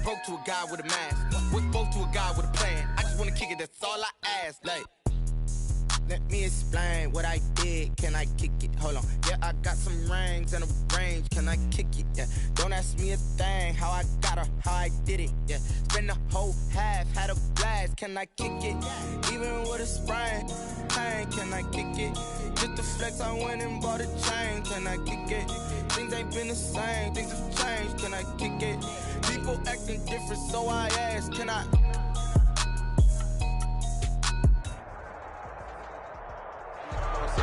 broke to a guy with a mask. Was broke to a guy with a plan. I just wanna kick it, that's all I ask. Like, let me explain what I did. Can I kick it? Hold on. Yeah, I got some rings and a range. Can I kick it? Yeah. Don't ask me a thing. How I got her, how I did it. Yeah. Spend the whole half, had a blast. Can I kick it? Even with a sprain. Pain, can I kick it? Just to flex, I went and bought a chain. Can I kick it? Things ain't been the same. Things have changed. Can I kick it? People acting different, so I ask, can I?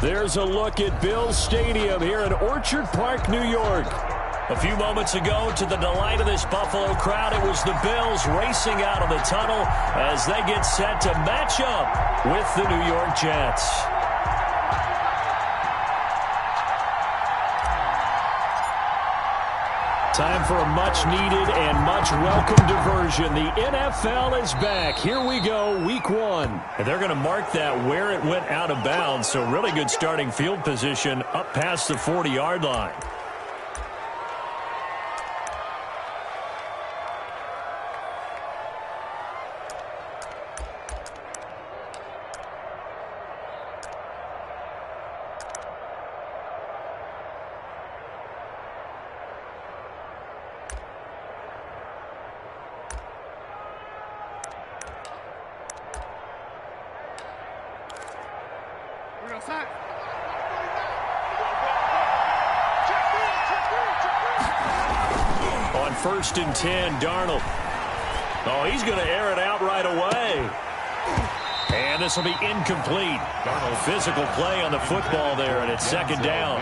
There's a look at Bills Stadium here in Orchard Park, New York. A few moments ago, to the delight of this Buffalo crowd, it was the Bills racing out of the tunnel as they get set to match up with the New York Jets. Time for a much-needed and much-welcome diversion. The NFL is back. Here we go, Week 1. And they're going to mark that where it went out of bounds, so really good starting field position up past the 40-yard line. On 1st and 10, Darnold. Oh, he's going to air it out right away. And this will be incomplete. Physical play on the football there, and it's 2nd down.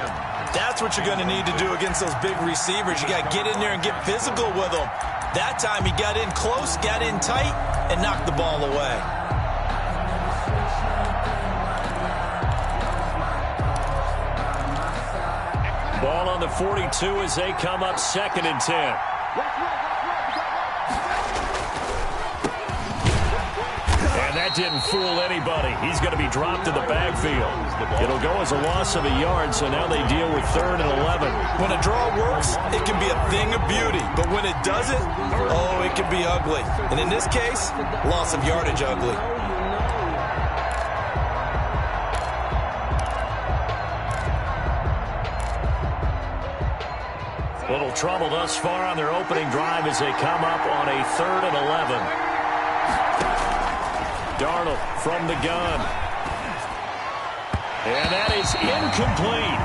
That's what you're going to need to do against those big receivers. You got to get in there and get physical with them. That time he got in close, got in tight, and knocked the ball away. Ball on the 42 as they come up 2nd and 10. And that didn't fool anybody. He's going to be dropped in the backfield. It'll go as a loss of a yard, so now they deal with 3rd and 11. When a draw works, it can be a thing of beauty. But when it doesn't, oh, it can be ugly. And in this case, loss of yardage ugly. Little trouble thus far on their opening drive as they come up on a 3rd and 11. Darnold from the gun. And that is incomplete.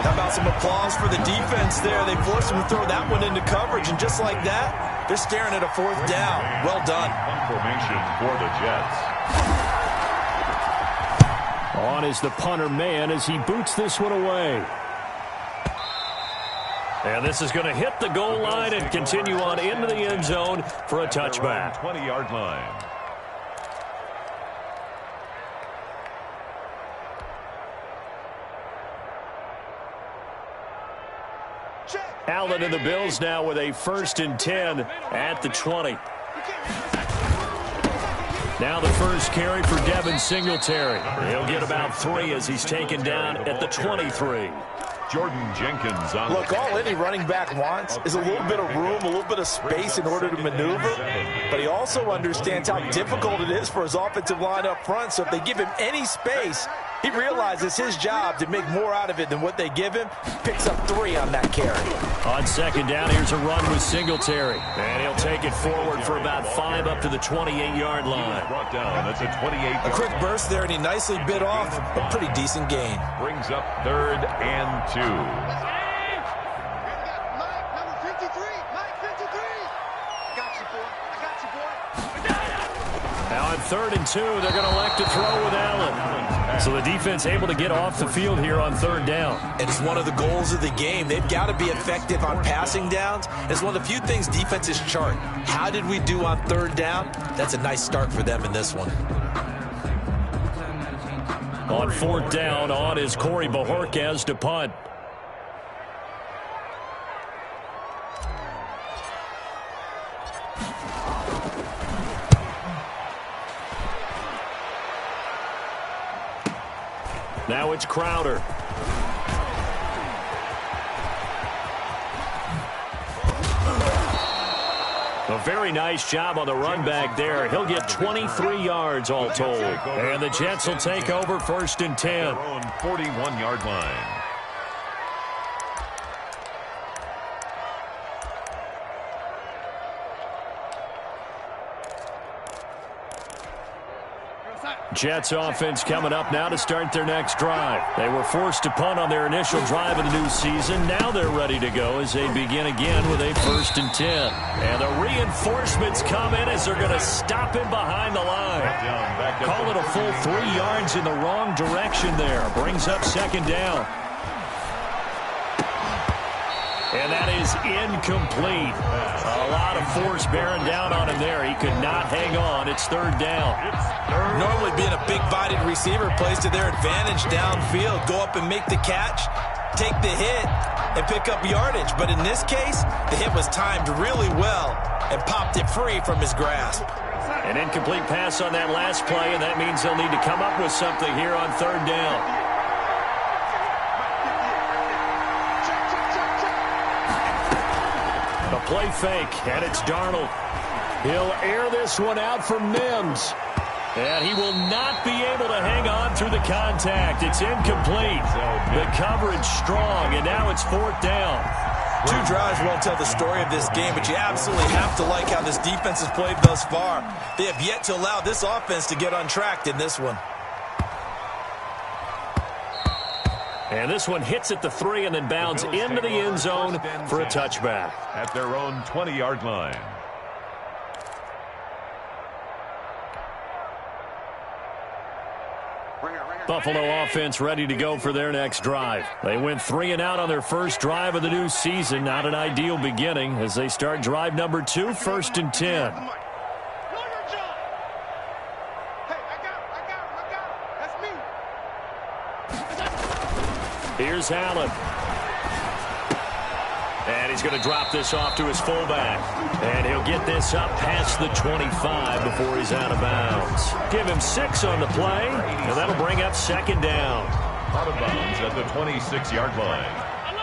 How about some applause for the defense there? They forced him to throw that one into coverage, and just like that, they're staring at a 4th down. Well done. Formation for the Jets. On is the punter man as he boots this one away. And this is going to hit the goal line and continue on into the end zone for a touchback. 20-yard line. Allen and the Bills now with a 1st and 10 at the 20. Now the first carry for Devin Singletary. He'll get about 3 as he's taken down at the 23. Jordan Jenkins on. Look, all any running back wants is a little bit of room, a little bit of space in order to maneuver. But he also understands how difficult it is for his offensive line up front. So if they give him any space, he realizes his job to make more out of it than what they give him. Picks up 3 on that carry. On 2nd down, here's a run with Singletary. And he'll take it forward for about 5 up to the 28-yard line. Brought down. That's a 28. A quick burst there, and he nicely bit off a pretty decent gain. Brings up 3rd and 2. Now on 3rd and 2, they're going to elect to throw with Allen. So the defense able to get off the field here on 3rd down. It's one of the goals of the game. They've got to be effective on passing downs. It's one of the few things defenses chart. How did we do on 3rd down? That's a nice start for them in this one. On 4th down, on is Corey Bojorquez to punt. Now it's Crowder. A very nice job on the run back there. He'll get 23 yards all told. And the Jets will take over 1st and 10. Their own 41-yard line. Jets offense coming up now to start their next drive. They were forced to punt on their initial drive of the new season. Now they're ready to go as they begin again with a 1st and 10. And the reinforcements come in as they're going to stop him behind the line. Call it a full 3 yards in the wrong direction there. Brings up 2nd down. And that is incomplete. A lot of force bearing down on him there. He could not hang on. It's 3rd down. Normally being a big-bodied receiver plays to their advantage downfield. Go up and make the catch, take the hit, and pick up yardage. But in this case, the hit was timed really well and popped it free from his grasp. An incomplete pass on that last play, and that means they'll need to come up with something here on 3rd down. A play fake, and it's Darnold. He'll air this one out for Mims. And he will not be able to hang on through the contact. It's incomplete. The coverage strong, and now it's 4th down. 2 drives won't tell the story of this game, but you absolutely have to like how this defense has played thus far. They have yet to allow this offense to get untracked in this one. And this one hits at the 3 and then bounds into the end zone for a touchback. At their own 20-yard line. Buffalo offense ready to go for their next drive. They went 3 and out on their first drive of the new season. Not an ideal beginning as they start drive number 2, 1st and 10. Here's Allen. And he's going to drop this off to his fullback. And he'll get this up past the 25 before he's out of bounds. Give him 6 on the play, and that'll bring up 2nd down. Out of bounds at the 26-yard line.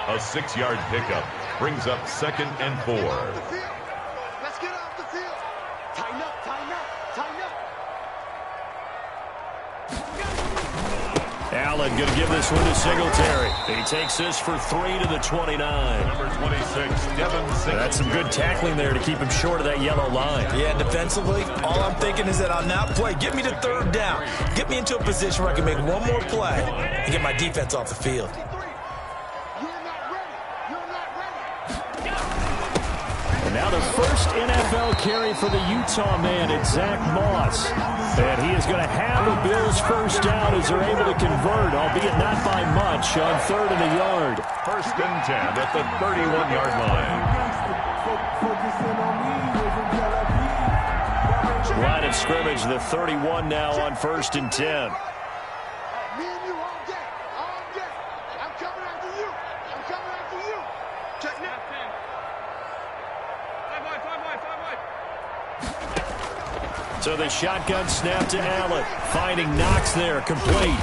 A 6-yard pickup brings up 2nd and 4. Let's get off the field. Tighten up, tighten up, tighten up. Allen going to give this one to Singletary. He takes this for 3 to the 29. Number 26, Devin Singletary. That's some good tackling there to keep him short of that yellow line. Yeah, defensively, all I'm thinking is that on that play, get me to 3rd down. Get me into a position where I can make one more play and get my defense off the field. And now the first NFL carry for the Utah man, it's Zach Moss. And he is going to have a Bills first down as they're able to convert, albeit not by much, on 3rd and a yard. 1st and 10 at the 31-yard line. Line of scrimmage, the 31 now on 1st and 10. Me and you all day, all day. I'm coming after you. I'm coming after you. Check now. 5 wide. So the shotgun snap to Allen. Finding Knox there, complete.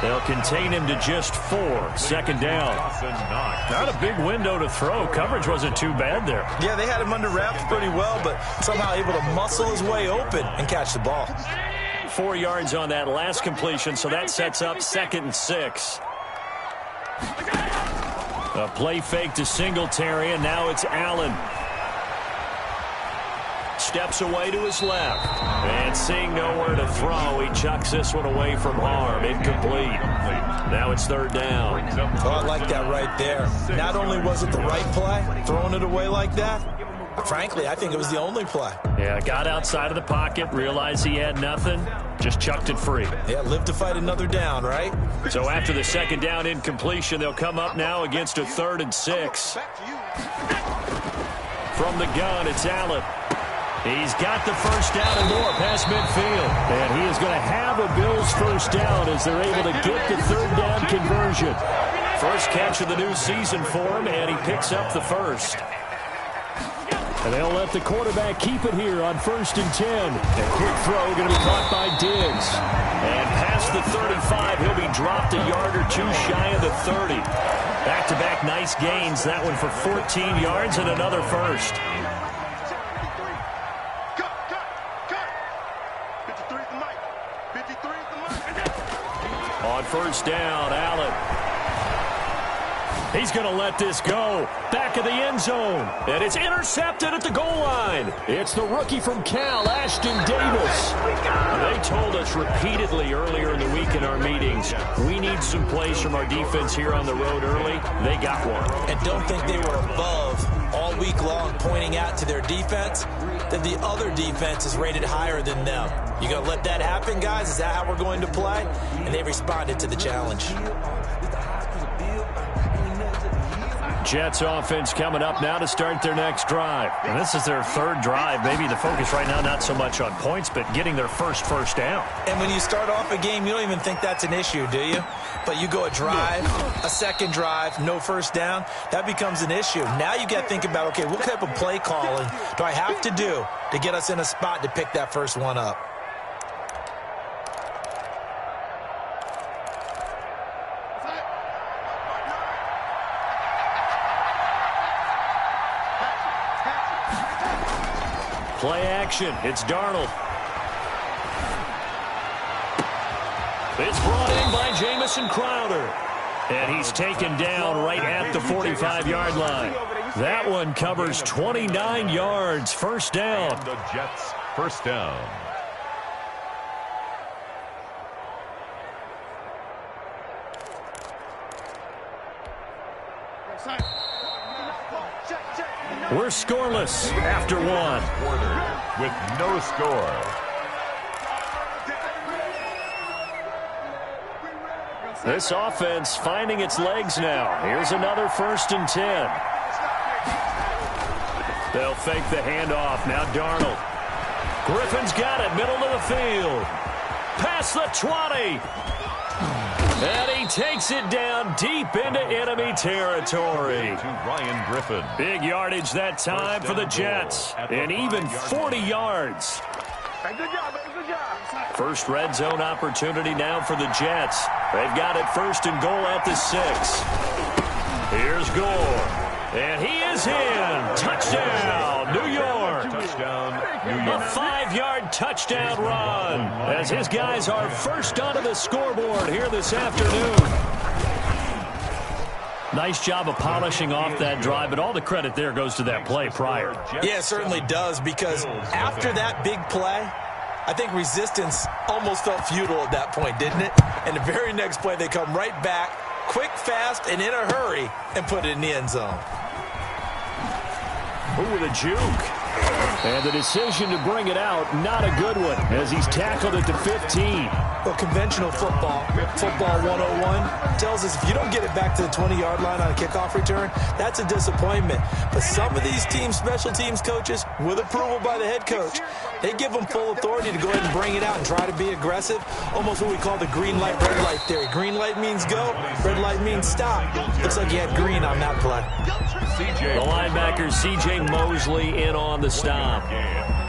They'll contain him to just 4. 2nd down. Not a big window to throw. Coverage wasn't too bad there. Yeah, they had him under wraps pretty well, but somehow able to muscle his way open and catch the ball. 4 yards on that last completion, so that sets up 2nd and 6. A play fake to Singletary, and now it's Allen. Steps away to his left. And seeing nowhere to throw, he chucks this one away from harm. Incomplete. Now it's 3rd down. Oh, I like that right there. Not only was it the right play, throwing it away like that, frankly, I think it was the only play. Yeah, got outside of the pocket, realized he had nothing, just chucked it free. Yeah, live to fight another down, right? So after the 2nd down incompletion, they'll come up now against a 3rd and 6. From the gun, it's Allen. He's got the first down and more past midfield. And he is going to have a Bills first down as they're able to get the 3rd down conversion. First catch of the new season for him, and he picks up the first. And they'll let the quarterback keep it here on 1st and 10. A quick throw going to be caught by Diggs. And past the 35, he'll be dropped a yard or 2 shy of the 30. Back-to-back nice gains. That one for 14 yards and another first. On first down, Allen. He's going to let this go. Back of the end zone. And it's intercepted at the goal line. It's the rookie from Cal, Ashton Davis. They told us repeatedly earlier in the week in our meetings, we need some plays from our defense here on the road early. They got one. And don't think they were above all week long pointing out to their defense that the other defense is rated higher than them. You going to let that happen, guys? Is that how we're going to play? And they responded to the challenge. Jets offense coming up now to start their next drive. And this is their third drive. Maybe the focus right now not so much on points, but getting their first down. And when you start off a game, you don't even think that's an issue, do you? But you go a drive, a second drive, no first down, that becomes an issue. Now you got to think about, okay, what type of play calling do I have to do to get us in a spot to pick that first one up? Play action. It's Darnold. It's brought in by Jamison Crowder. And he's taken down right at the 45-yard line. That one covers 29 yards. First down. The Jets, first down. We're scoreless after one. With no score. This offense finding its legs now. Here's another 1st and 10. They'll fake the handoff. Now Darnold. Griffin's got it. Middle of the field. Past the 20. And he takes it down deep into enemy territory. To Ryan Griffin. Big yardage that time for the Jets. And even 40 yards. First red zone opportunity now for the Jets. They've got it 1st and goal at the 6. Here's Gore. And he is in. Touchdown, New York. Touchdown, New York. A 5-yard touchdown run as his guys are first onto the scoreboard here this afternoon. Nice job of polishing off that drive, but all the credit there goes to that play prior. Yeah, it certainly does, because after that big play, I think resistance almost felt futile at that point, didn't it? And the very next play, they come right back, quick, fast, and in a hurry, and put it in the end zone. Ooh, with a juke. And the decision to bring it out, not a good one, as he's tackled at the 15. Well, conventional football 101, tells us if you don't get it back to the 20-yard line on a kickoff return, that's a disappointment. But some of these teams, special teams coaches, with approval by the head coach, they give them full authority to go ahead and bring it out and try to be aggressive, almost what we call the green light, red light theory. Green light means go, red light means stop. Looks like you had green on that play. The linebacker, C.J. Mosley, in on the stop.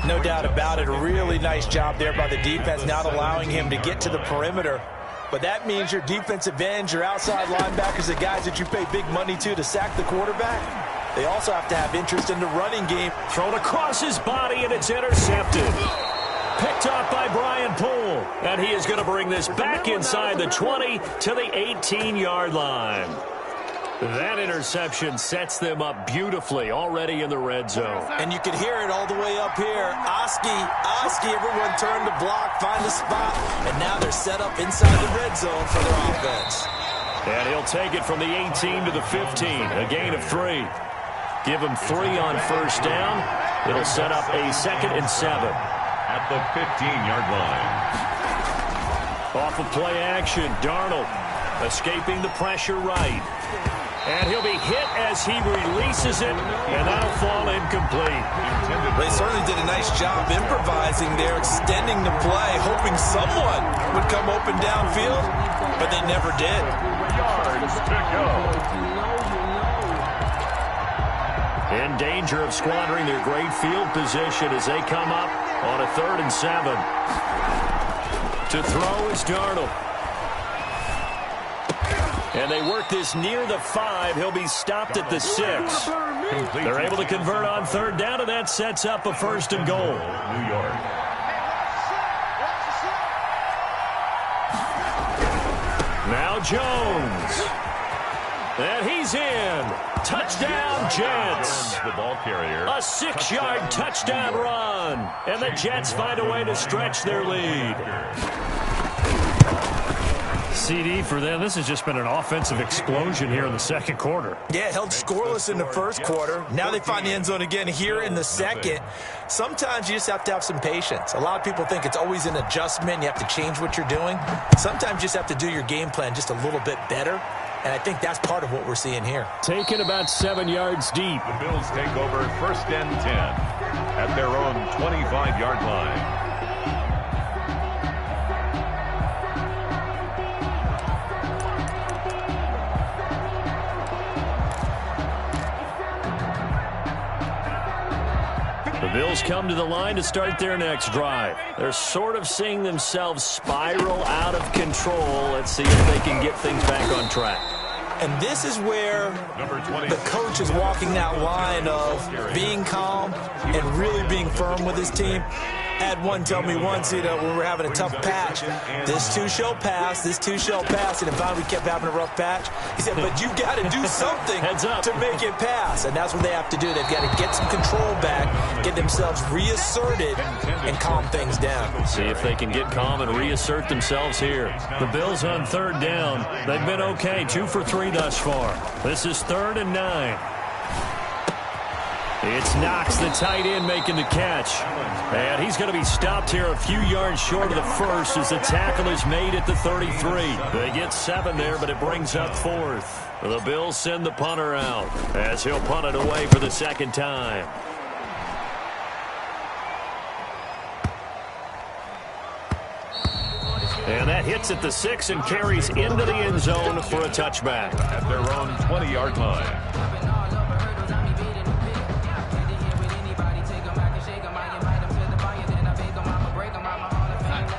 No doubt about it. A really nice job there by the defense, not allowing him to get to the perimeter. But that means your defensive ends, your outside linebackers, the guys that you pay big money to sack the quarterback, they also have to have interest in the running game. Thrown across his body, and it's intercepted. Picked off by Brian Poole. And he is going to bring this back inside the 20 to the 18-yard line. That interception sets them up beautifully already in the red zone. And you can hear it all the way up here. Oski, everyone turned to block, find a spot, and now they're set up inside the red zone for their offense. And he'll take it from the 18 to the 15, a gain of 3. Give him 3 on first down. It'll set up a 2nd and 7. At the 15-yard line. Off of play action, Darnold escaping the pressure right. And he'll be hit as he releases it, and that'll fall incomplete. They certainly did a nice job improvising there, extending the play, hoping someone would come open downfield, but they never did. Yards to go. In danger of squandering their great field position as they come up on a 3rd and 7. To throw is Darnold. And they work this near the 5. He'll be stopped at the 6. They're able to convert on 3rd down, and that sets up a 1st and goal. New York. Julio Jones. And he's in. Touchdown, Jets. The ball carrier. A 6-yard touchdown run. And the Jets find a way to stretch their lead. CD for them. This has just been an offensive explosion here in the second quarter. Yeah, held scoreless in the first quarter. Now they find the end zone again here in the second. Sometimes you just have to have some patience. A lot of people think it's always an adjustment. You have to change what you're doing. Sometimes you just have to do your game plan just a little bit better. And I think that's part of what we're seeing here. Taken about 7 yards deep. The Bills take over 1st and 10 at their own 25-yard line. The Bills come to the line to start their next drive. They're sort of seeing themselves spiral out of control. Let's see if they can get things back on track. And this is where the coach is walking that line of being calm and really being firm with his team. Had one tell me once, when we're having a tough patch, this too shall pass, this too shall pass. And finally we kept having a rough patch. He said, but you got to do something to make it pass. And that's what they have to do. They've got to get some control back, get themselves reasserted, and calm things down. See if they can get calm and reassert themselves here. The Bills on 3rd down. They've been okay, 2 for 3 thus far. This is 3rd and 9. It's Knox, the tight end, making the catch. And he's going to be stopped here a few yards short of the first as the tackle is made at the 33. They get 7 there, but it brings up 4th. The Bills send the punter out as he'll punt it away for the second time. And that hits at the 6 and carries into the end zone for a touchback. At their own 20-yard line.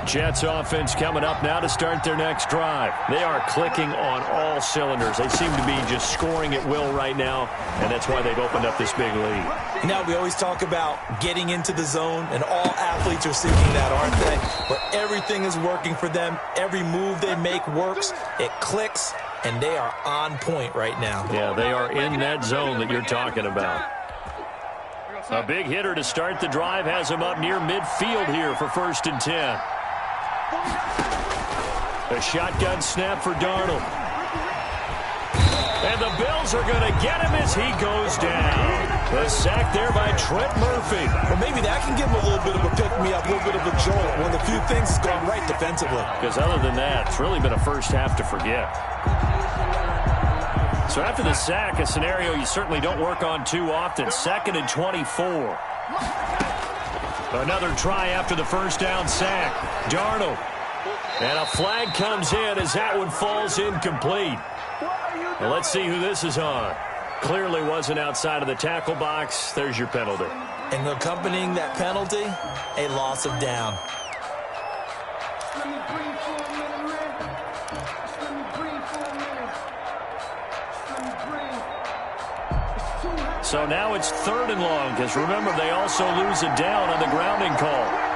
Jets offense coming up now to start their next drive. They are clicking on all cylinders. They seem to be just scoring at will right now, and that's why they've opened up this big lead. Now, we always talk about getting into the zone, and all athletes are seeking that, aren't they? Where everything is working for them. Every move they make works. It clicks, and they are on point right now. Yeah, they are in that zone that you're talking about. A big hitter to start the drive has him up near midfield here for 1st and 10. A shotgun snap for Darnold. And the Bills are going to get him as he goes down. The sack there by Trent Murphy. Well, maybe that can give him a little bit of a pick-me-up, a little bit of a jolt. One of the few things that's gone right defensively. Because other than that, it's really been a first half to forget. So after the sack, a scenario you certainly don't work on too often. 2nd and 24. Another try after the first down sack. Darnold. And a flag comes in as that one falls incomplete. Well, let's see who this is on. Clearly wasn't outside of the tackle box. There's your penalty. And accompanying that penalty, a loss of down. So now it's 3rd and long, because remember, they also lose a down on the grounding call.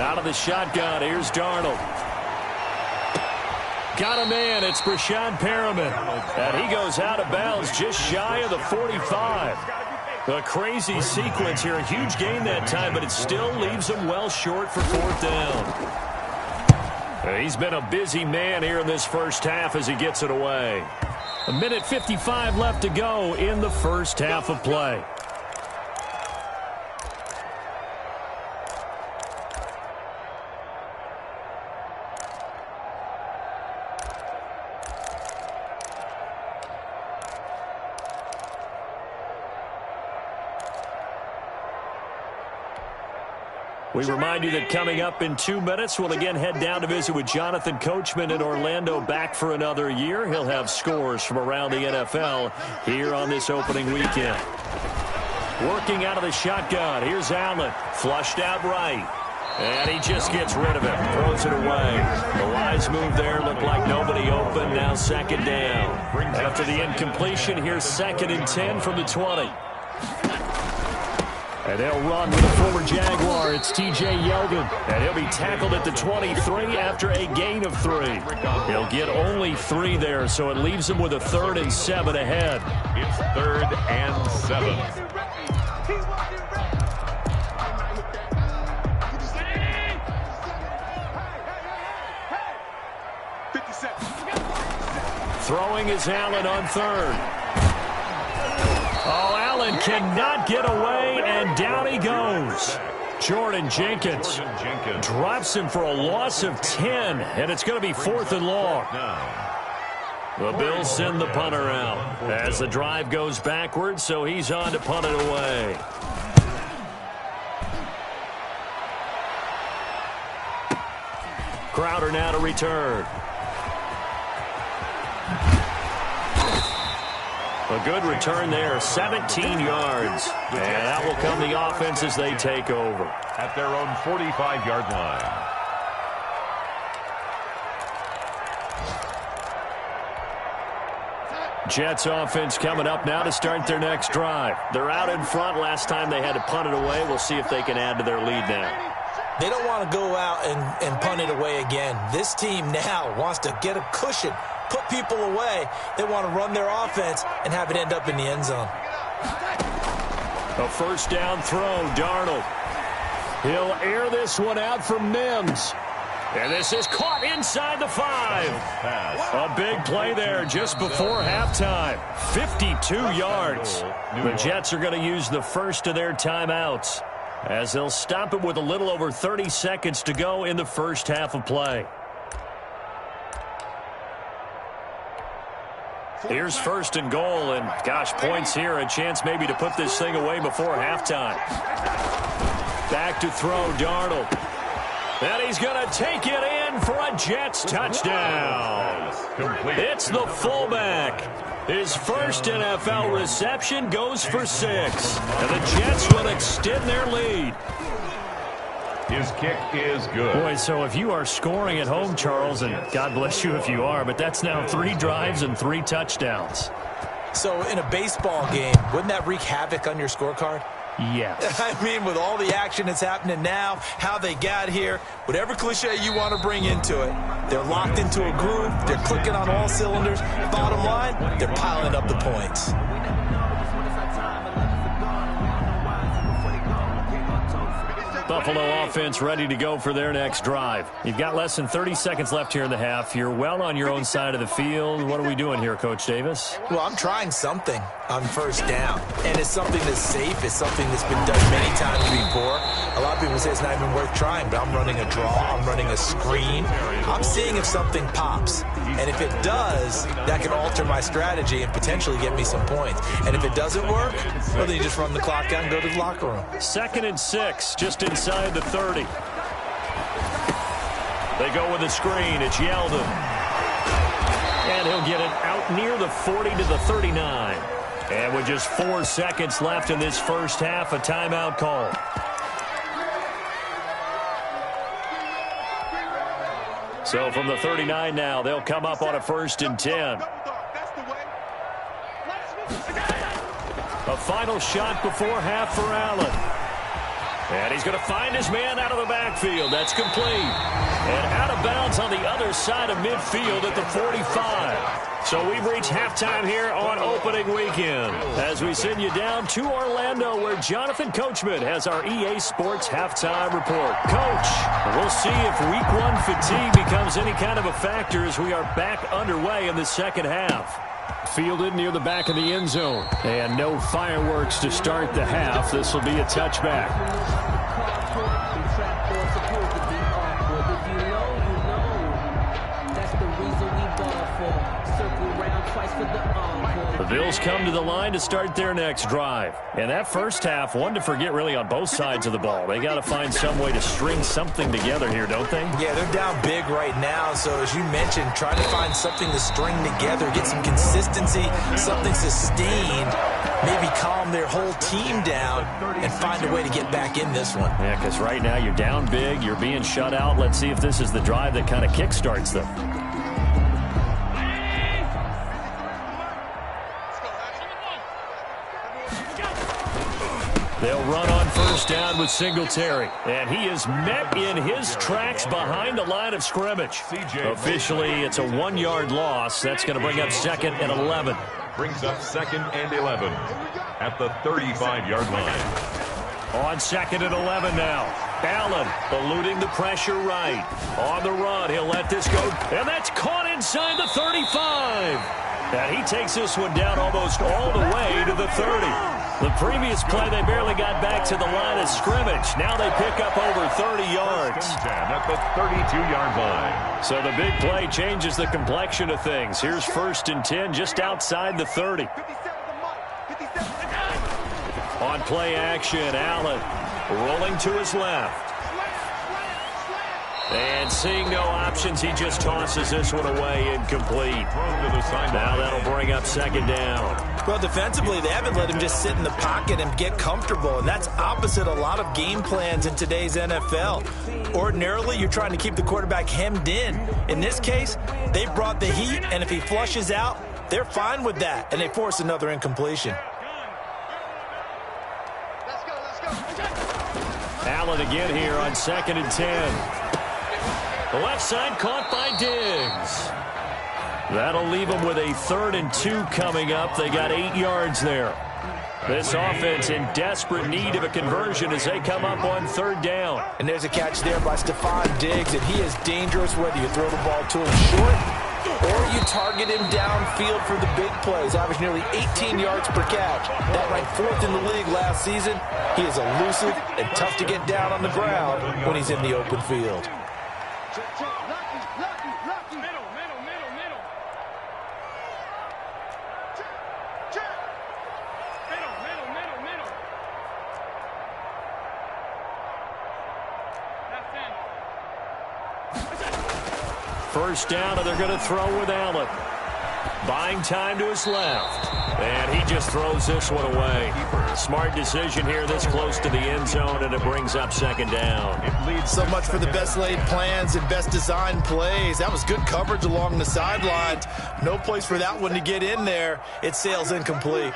Out of the shotgun, here's Darnold. Got a man, it's Breshad Perriman. And he goes out of bounds just shy of the 45. A crazy sequence here, a huge gain that time, but it still leaves him well short for 4th down. He's been a busy man here in this first half as he gets it away. 1:55 left to go in the first half of play. We remind you that coming up in 2 minutes, we'll again head down to visit with Jonathan Coachman in Orlando, back for another year. He'll have scores from around the NFL here on this opening weekend. Working out of the shotgun. Here's Allen. Flushed out right. And he just gets rid of it. Throws it away. The wise move there. Looked like nobody open. Now second down. After the incompletion, here's 2nd and 10 from the 20. And they'll run with a former Jaguar. It's T.J. Yeldon. And he'll be tackled at the 23 after a gain of 3. He'll get only 3 there, so it leaves him with a 3rd and 7 ahead. It's 3rd and 7. Throwing is Allen on 3rd. Oh, Allen cannot get away, and down he goes. Jordan Jenkins drops him for a loss of 10, and it's going to be 4th and long. The Bills send the punter out as the drive goes backwards, so he's on to punt it away. Crowder now to return. A good return there, 17 yards. And that will come the offense as they take over. At their own 45-yard line. Jets offense coming up now to start their next drive. They're out in front. Last time they had to punt it away. We'll see if they can add to their lead now. They don't want to go out and punt it away again. This team now wants to get a cushion, put people away. They want to run their offense and have it end up in the end zone. A first down throw, Darnold. He'll air this one out for Mims. And this is caught inside the 5. A big play there just before halftime. 52 yards. The Jets are going to use the first of their timeouts as they'll stop it with a little over 30 seconds to go in the first half of play. Here's 1st and goal, and gosh, points here, a chance maybe to put this thing away before halftime. Back to throw, Darnold. And he's going to take it in for a Jets touchdown. It's the fullback. His first NFL reception goes for 6. And the Jets will extend their lead. His kick is good. Boy, so if you are scoring at home, Charles, and God bless you if you are, but that's now 3 drives and 3 touchdowns. So in a baseball game, wouldn't that wreak havoc on your scorecard? Yes. I mean, with all the action that's happening now, how they got here, whatever cliche you want to bring into it, they're locked into a groove, they're clicking on all cylinders. Bottom line, they're piling up the points. Buffalo offense ready to go for their next drive. You've got less than 30 seconds left here in the half. You're well on your own side of the field. What are we doing here, Coach Davis? Well, I'm trying something on first down, and it's something that's safe. It's something that's been done many times before. A lot of people say it's not even worth trying, but I'm running a draw. I'm running a screen. I'm seeing if something pops, and if it does, that can alter my strategy and potentially get me some points. And if it doesn't work, well, then you just run the clock out and go to the locker room. 2nd and 6, just inside the 30. They go with a screen. It's Yeldon. And he'll get it out near the 40 to the 39. And with just 4 seconds left in this first half, a timeout call. So from the 39 now, they'll come up on a 1st and 10. A final shot before half for Allen. And he's going to find his man out of the backfield. That's complete. And out of bounds on the other side of midfield at the 45. So we've reached halftime here on opening weekend as we send you down to Orlando where Jonathan Coachman has our EA Sports halftime report. Coach, we'll see if week 1 fatigue becomes any kind of a factor as we are back underway in the second half. Fielded near the back of the end zone. And no fireworks to start the half. This will be a touchback. The Bills come to the line to start their next drive. And that first half, one to forget really on both sides of the ball. They got to find some way to string something together here, don't they? Yeah, they're down big right now. So as you mentioned, trying to find something to string together, get some consistency, something sustained. maybe calm their whole team down and find a way to get back in this one. Yeah, because right now you're down big, you're being shut out. Let's see if this is the drive that kind of kickstarts them. They'll run on first down with Singletary. And he is met in his tracks behind the line of scrimmage. Officially, it's a 1-yard loss. That's going to bring up 2nd and 11. Brings up 2nd and 11 at the 35-yard line. On 2nd and 11 now. Allen eluding the pressure right. On the run, he'll let this go. And that's caught inside the 35. And he takes this one down almost all the way to the 30. The previous play, they barely got back to the line of scrimmage. Now they pick up over 30 yards. At the 32-yard line. So the big play changes the complexion of things. Here's 1st and 10 just outside the 30. On play action, Allen rolling to his left. And seeing no options, he just tosses this one away incomplete. Now that'll bring up 2nd down. Well, defensively, they haven't let him just sit in the pocket and get comfortable, and that's opposite a lot of game plans in today's NFL. Ordinarily, you're trying to keep the quarterback hemmed in. In this case, they brought the heat, and if he flushes out, they're fine with that, and they force another incompletion. Allen again here on 2nd and 10. The left side caught by Diggs. That'll leave them with a 3rd and 2 coming up. They got 8 yards there. This offense in desperate need of a conversion as they come up on 3rd down. And there's a catch there by Stephon Diggs, and he is dangerous whether you throw the ball to him short or you target him downfield for the big plays. Average nearly 18 yards per catch. That ranked 4th in the league last season. He is elusive and tough to get down on the ground when he's in the open field. First down, and they're going to throw with Allen. Buying time to his left. And he just throws this one away. Smart decision here this close to the end zone, and it brings up 2nd down. So much for the best laid plans and best designed plays. That was good coverage along the sidelines. No place for that one to get in there. It sails incomplete.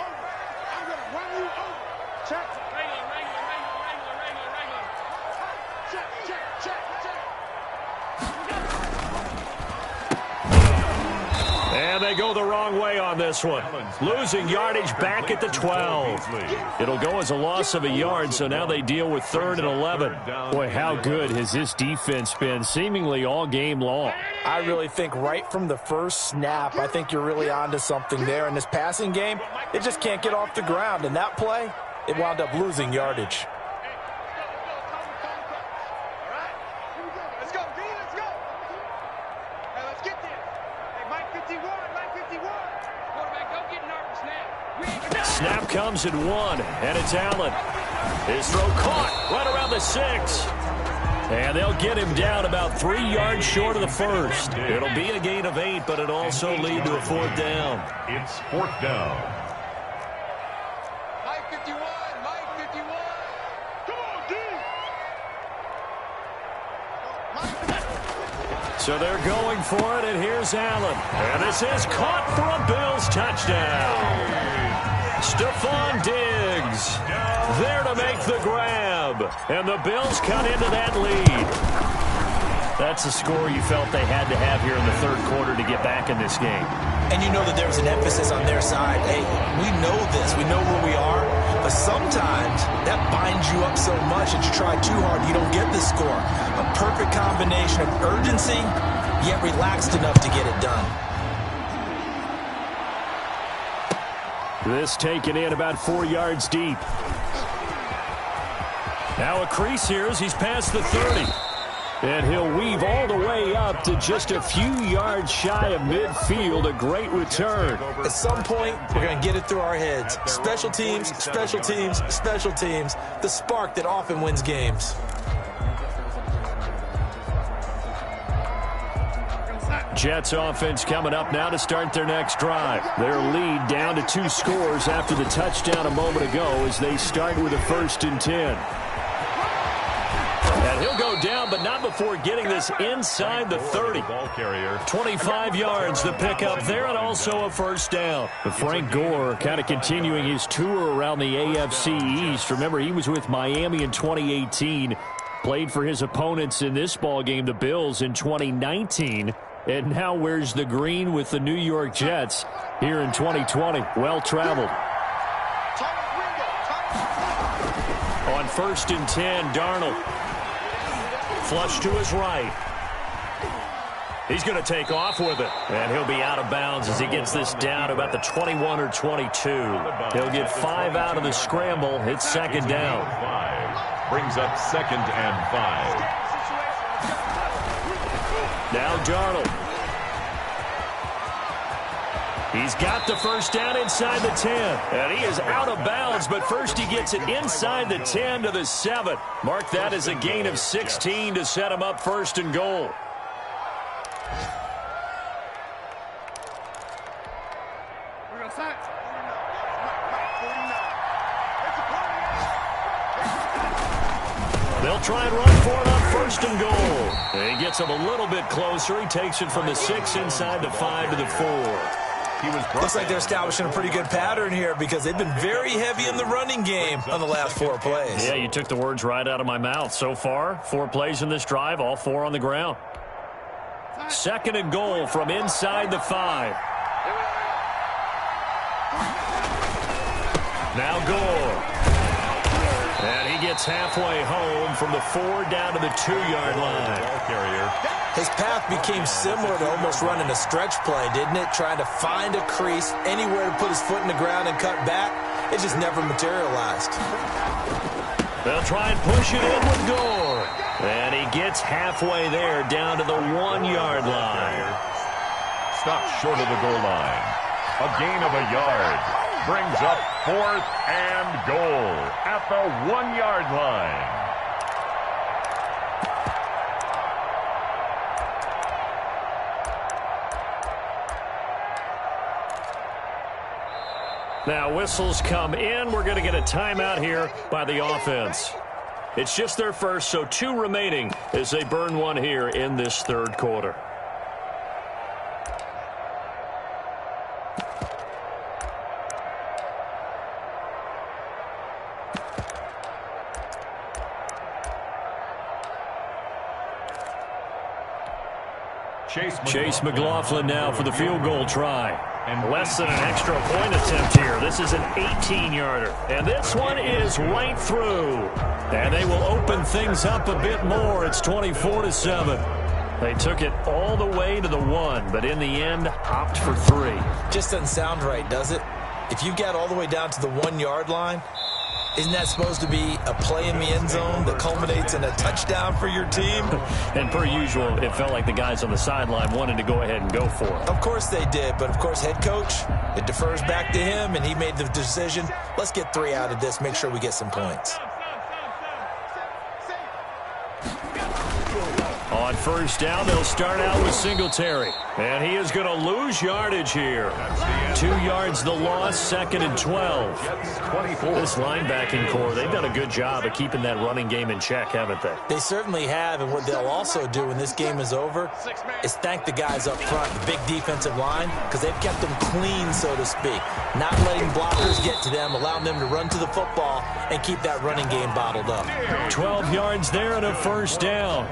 And they go the wrong way on this one. Losing yardage back at the 12. It'll go as a loss of a yard, so now they deal with 3rd and 11. Boy, how good has this defense been seemingly all game long? I really think right from the first snap, I think you're really onto something there. In this passing game, it just can't get off the ground. And that play, it wound up losing yardage. Snap comes at 1, and it's Allen. His throw caught right around the 6. And they'll get him down about 3 yards short of the 1st. It'll be a gain of 8, but it'll also lead to a 4th down. It's 4th down. Mike 51, Mike 51. Come on, dude. So they're going for it, and here's Allen. And this is caught for a Bills touchdown. Stephon Diggs there to make the grab. And the Bills cut into that lead. That's a score you felt they had to have here in the 3rd quarter to get back in this game. And you know that there was an emphasis on their side. Hey, we know this. We know where we are. But sometimes that binds you up so much that you try too hard, you don't get the score. A perfect combination of urgency, yet relaxed enough to get it done. This taken in about 4 yards deep. Now a crease here as he's past the 30. And he'll weave all the way up to just a few yards shy of midfield. A great return. At some point, we're going to get it through our heads. Special teams, special teams, special teams. The spark that often wins games. Jets offense coming up now to start their next drive. Their lead down to 2 scores after the touchdown a moment ago as they start with a 1st and 10. And he'll go down, but not before getting this inside the 30. 25 yards the pickup there, and also a 1st down. But Frank Gore kind of continuing his tour around the AFC East. Remember, he was with Miami in 2018. Played for his opponents in this ballgame, the Bills, in 2019. And now wears the green with the New York Jets here in 2020. Well-traveled. On 1st and 10, Darnold. Flush to his right. He's going to take off with it. And he'll be out of bounds as he gets this down to about the 21 or 22. He'll get 5 out of the scramble. It's 2nd down. Brings up 2nd and 5. Now Darnold. He's got the 1st down inside the 10. And he is out of bounds, but first he gets it inside the 10 to the 7. Mark that as a gain of 16 to set him up 1st and goal. They'll try and run for it on 1st and goal. And he gets him a little bit closer. He takes it from the 6 inside the 5 to the 4. Looks like they're establishing a pretty good pattern here because they've been very heavy in the running game on the last 4 plays. Yeah, you took the words right out of my mouth. So far, 4 plays in this drive, all 4 on the ground. 2nd and goal from inside the 5. Now Gore. And he gets halfway home from the 4 down to the 2-yard line. His path became similar to almost running a stretch play, didn't it? Trying to find a crease, anywhere to put his foot in the ground and cut back. It just never materialized. They'll try and push it in with Gore. And he gets halfway there down to the 1-yard line. Stopped short of the goal line. A gain of a yard. Brings up 4th and goal at the 1-yard line. Now whistles come in. We're going to get a timeout here by the offense. It's just their first, so 2 remaining as they burn 1 here in this 3rd quarter. Chase McLaughlin now for the field goal try. And less than an extra point attempt here. This is an 18-yarder. And this one is right through. And they will open things up a bit more. It's 24-7. They took it all the way to the 1, but in the end, opt for 3. Just doesn't sound right, does it? If you get all the way down to the 1-yard line, isn't that supposed to be a play in the end zone that culminates in a touchdown for your team? And per usual, it felt like the guys on the sideline wanted to go ahead and go for it. Of course they did, but of course head coach, it defers back to him, and he made the decision, let's get 3 out of this, make sure we get some points. On 1st down, they'll start out with Singletary. And he is going to lose yardage here. 2 yards the loss, 2nd and 12. This linebacking core, they've done a good job of keeping that running game in check, haven't they? They certainly have, and what they'll also do when this game is over is thank the guys up front, the big defensive line, because they've kept them clean, so to speak. Not letting blockers get to them, allowing them to run to the football and keep that running game bottled up. 12 yards there and a 1st down.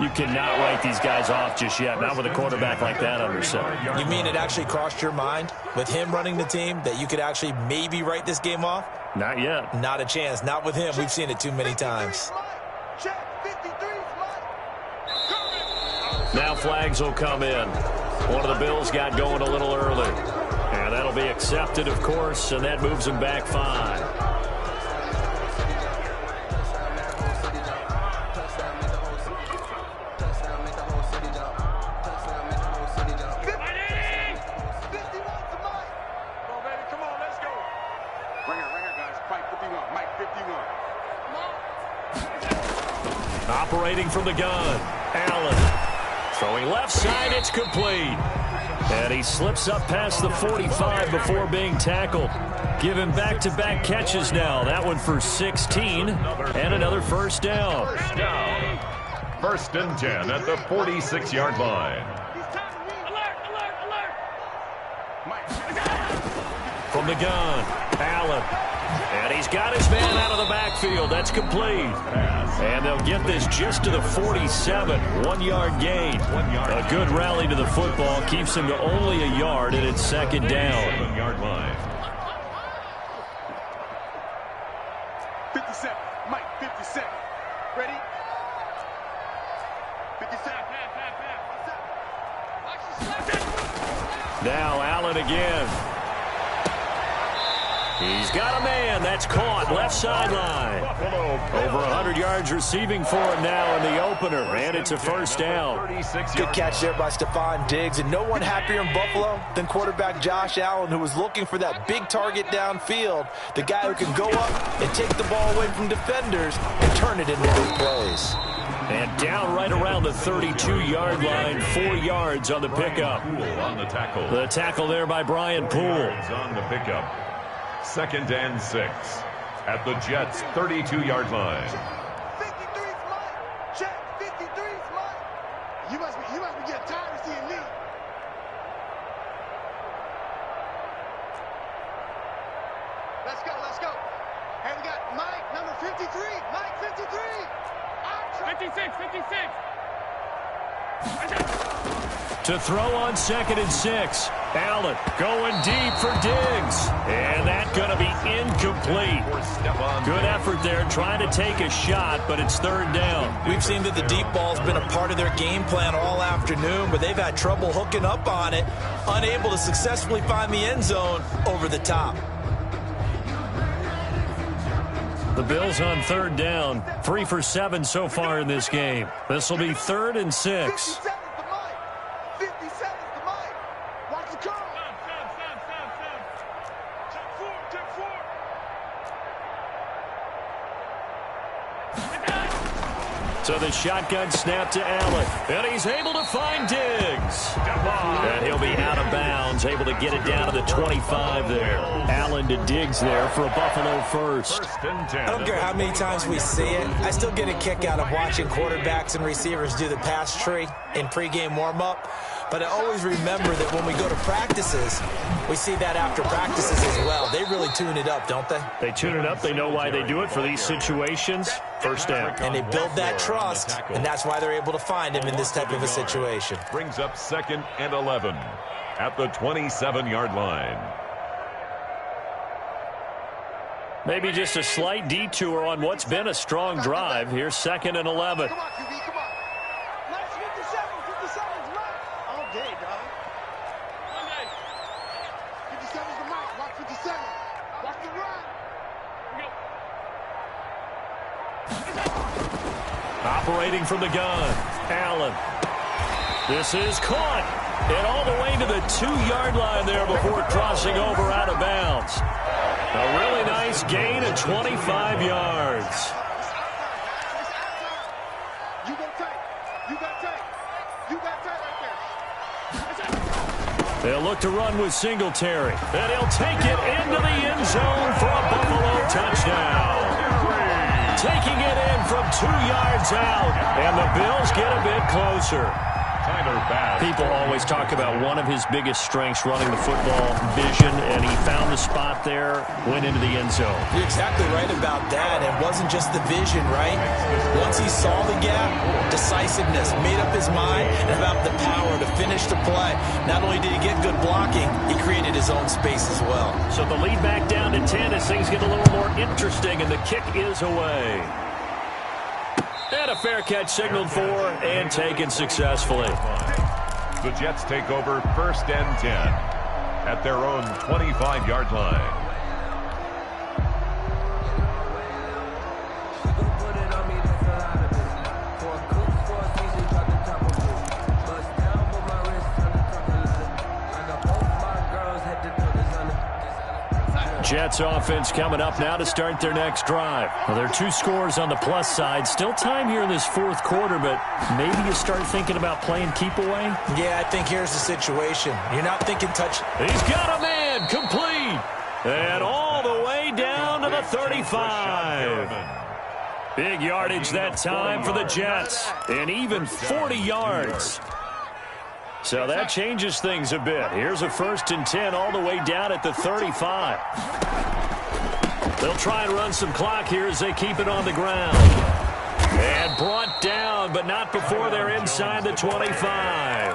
You cannot write these guys off just yet, not with a quarterback like that under center. You mean it actually crossed your mind with him running the team that you could actually maybe write this game off? Not yet. Not a chance. Not with him. We've seen it too many times. Now flags will come in. One of the Bills got going a little early. And that'll be accepted, of course, and that moves them back 5. Operating from the gun, Allen Throwing left side, it's complete. And he slips up past the 45 before being tackled. Giving back-to-back catches now. That one for 16 and another first down. First and 10 at the 46-yard line. From the gun, Allen. And he's got his man out of the backfield. That's complete. And they'll get this just to the 47. 1-yard gain. A good rally to the football. Keeps him to only a yard, and it's second down. 7-yard line. 57. Mike, 57. Ready? 57. Now Allen again. He's got a man. That's caught. Left sideline. Over 100 yards receiving for him now in the opener. And it's a first down. Good catch there by Stephon Diggs. And no one happier in Buffalo than quarterback Josh Allen, who was looking for that big target downfield. The guy who can go up and take the ball away from defenders and turn it into big plays. And down right around the 32-yard line. 4 yards on the pickup. On the tackle. The tackle there by Brian Poole. On the pickup. Second and 6 at the Jets' 32-yard line. 53's mine. Check. 53's mine. You must be getting tired of seeing me. Let's go. Hey, we got Mike, number 53. Mike, 53. 56. To throw on 2nd and 6. Allen going deep for Diggs. And that's going to be incomplete. Good effort there trying to take a shot, but it's third down. We've seen that the deep ball's been a part of their game plan all afternoon, but they've had trouble hooking up on it, unable to successfully find the end zone over the top. The Bills on third down. 3 for 7 so far in this game. This will be 3rd and 6. 57's the Mike. Watch the curl. Check 4. So the shotgun snap to Allen. And he's able to find Diggs. And he'll be out of bounds, able to get it down to the 25 there. Allen to Diggs there for a Buffalo first. I don't care how many times we see it. I still get a kick out of watching quarterbacks and receivers do the pass tree in pregame warm-up. But I always remember that when we go to practices, we see that after practices as well. They really tune it up, don't they? They tune it up. They know why they do it for these situations. First down. And they build that trust, and that's why they're able to find him in this type of a situation. Brings up 2nd and 11 at the 27-yard line. Maybe just a slight detour on what's been a strong drive. Here's 2nd and 11. Come on, QB, come on. Nice 57's Mike. All day, dog. 57's the Mike. Watch 57. Watch the run. Operating from the gun. Allen. This is caught. And all the way to the 2-yard line there before crossing over out of bounds. A really nice gain of 25 yards. You got tight. You got tight right there. They'll look to run with Singletary. And he'll take it into the end zone for a Buffalo touchdown. Taking it in from 2 yards out. And the Bills get a bit closer. People always talk about one of his biggest strengths, running the football, vision, and he found the spot there, went into the end zone. You're exactly right about that. It wasn't just the vision, right? Once he saw the gap, decisiveness, made up his mind, and about the power to finish the play. Not only did he get good blocking, he created his own space as well. So the lead back down to 10 as things get a little more interesting, and the kick is away. And a fair catch signaled for and taken successfully. The Jets take over 1st and 10 at their own 25-yard line. Jets offense coming up now to start their next drive. Well, there are 2 scores on the plus side. Still time here in this 4th quarter, but maybe you start thinking about playing keep away? Yeah, I think here's the situation. You're not thinking touch. He's got a man, complete. And all the way down to the 35. Big yardage that time for the Jets. And even 40 yards. So that changes things a bit. Here's a 1st and 10 all the way down at the 35. They'll try and run some clock here as they keep it on the ground. And brought down, but not before they're inside the 25.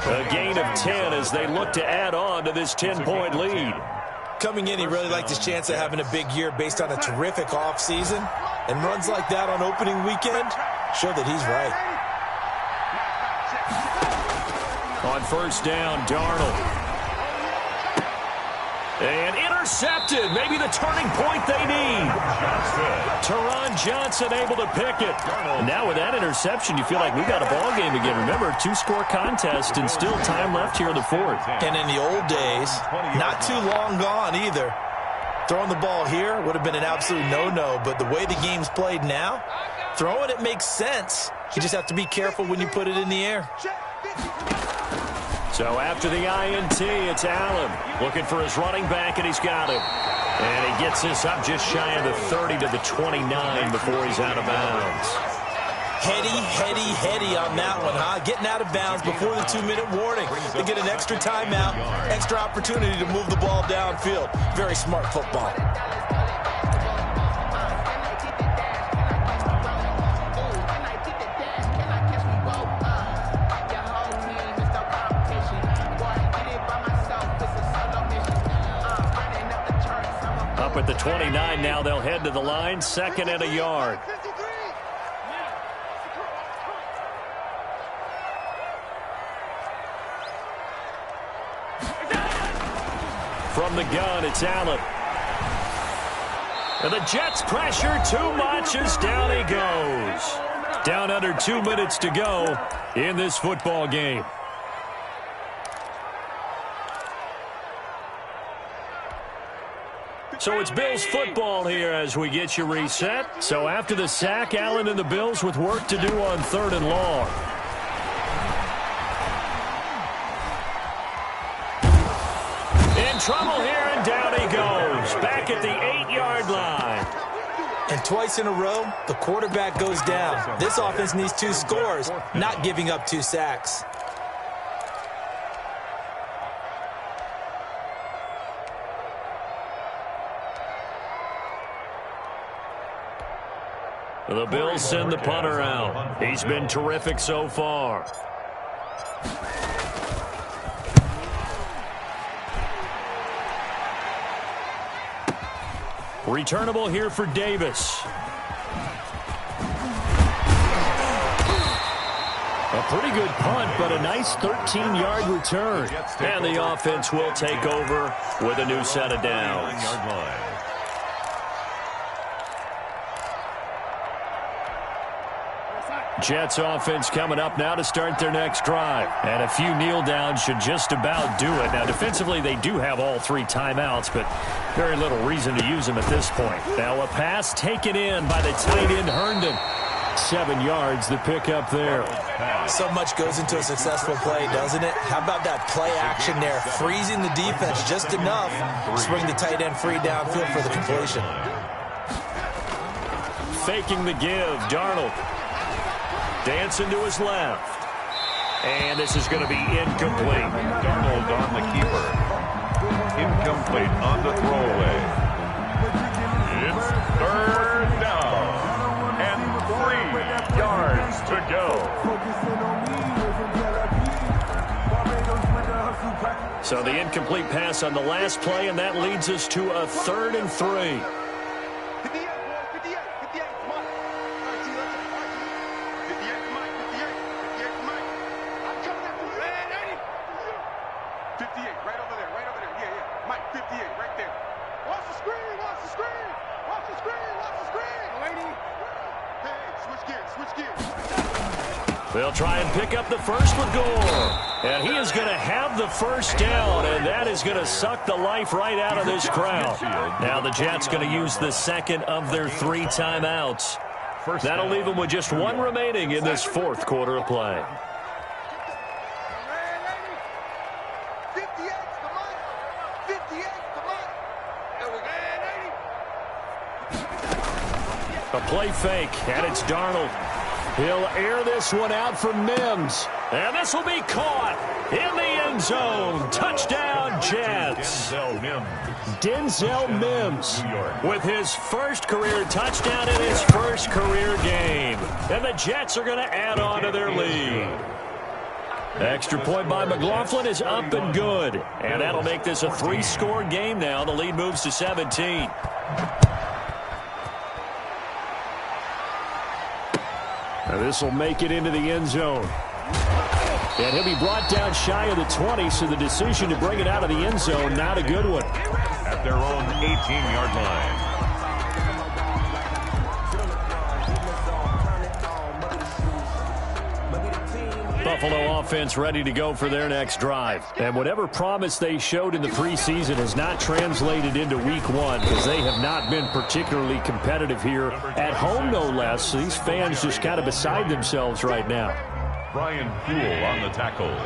A gain of 10 as they look to add on to this 10-point lead. Coming in, he really liked his chance of having a big year based on a terrific offseason. And runs like that on opening weekend show that he's right. On 1st down, Darnold. And intercepted. Maybe the turning point they need. Taron Johnson able to pick it. And now with that interception, you feel like we got a ball game again. Remember, 2-score contest and still time left here in the 4th. And in the old days, not too long gone either. Throwing the ball here would have been an absolute no-no. But the way the game's played now, throwing it makes sense. You just have to be careful when you put it in the air. So after the INT, it's Allen looking for his running back, and he's got him. And he gets this up just shy of the 30 to the 29 before he's out of bounds. Heady on that one, huh? Getting out of bounds before the 2-minute warning. They get an extra timeout, extra opportunity to move the ball downfield. Very smart football. Up at the 29 now, they'll head to the line, 2nd and a yard. From the gun, it's Allen. And the Jets pressure too much as down he goes. Down under 2 minutes to go in this football game. So it's Bills football here as we get you reset. So after the sack, Allen and the Bills with work to do on 3rd and long. In trouble here, and down he goes. Back at the 8-yard line. And twice in a row, the quarterback goes down. This offense needs 2 scores, not giving up 2 sacks. The Bills send the punter out. He's been terrific so far. Returnable here for Davis. A pretty good punt, but a nice 13-yard return. And the offense will take over with a new set of downs. Jets offense coming up now to start their next drive. And a few kneel downs should just about do it. Now, defensively, they do have all 3 timeouts, but very little reason to use them at this point. Now, a pass taken in by the tight end, Herndon. 7 yards, the pickup there. So much goes into a successful play, doesn't it? How about that play action there? Freezing the defense just enough to bring the tight end free downfield for the completion. Faking the give, Darnold. Dancing to his left. And this is going to be incomplete. Darnold on the keeper. Incomplete on the throwaway. It's 3rd down. And 3 yards to go. So the incomplete pass on the last play, and that leads us to a 3rd and 3. They'll try and pick up the first with Gore. And he is going to have the first down, and that is going to suck the life right out of this crowd. Now the Jets going to use the second of their 3 timeouts. That'll leave them with just 1 remaining in this 4th quarter of play. A play fake, and it's Darnold. He'll air this one out for Mims. And this will be caught in the end zone. Touchdown, Jets. Denzel Mims with his first career touchdown in his first career game. And the Jets are going to add on to their lead. Extra point by McLaughlin is up and good. And that'll make this a 3-score game now. The lead moves to 17. And this will make it into the end zone. And he'll be brought down shy of the 20, so the decision to bring it out of the end zone, not a good one. At their own 18-yard line. Buffalo offense ready to go for their next drive. And whatever promise they showed in the preseason has not translated into week 1 because they have not been particularly competitive here at home, no less. These fans just kind of beside themselves right now. Brian Poole on the tackle.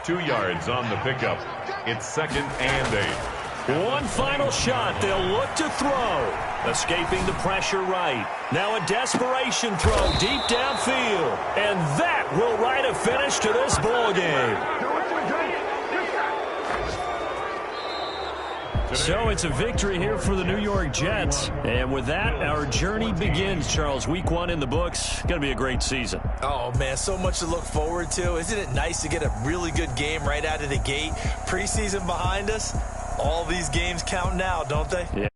2 yards on the pickup. It's 2nd and 8. One final shot. They'll look to throw. Escaping the pressure right. Now a desperation throw deep downfield. And that will write a finish to this ball game. So it's a victory here for the New York Jets. And with that, our journey begins, Charles. Week 1 in the books. Going to be a great season. Oh, man, so much to look forward to. Isn't it nice to get a really good game right out of the gate? Preseason behind us. All these games count now, don't they? Yeah,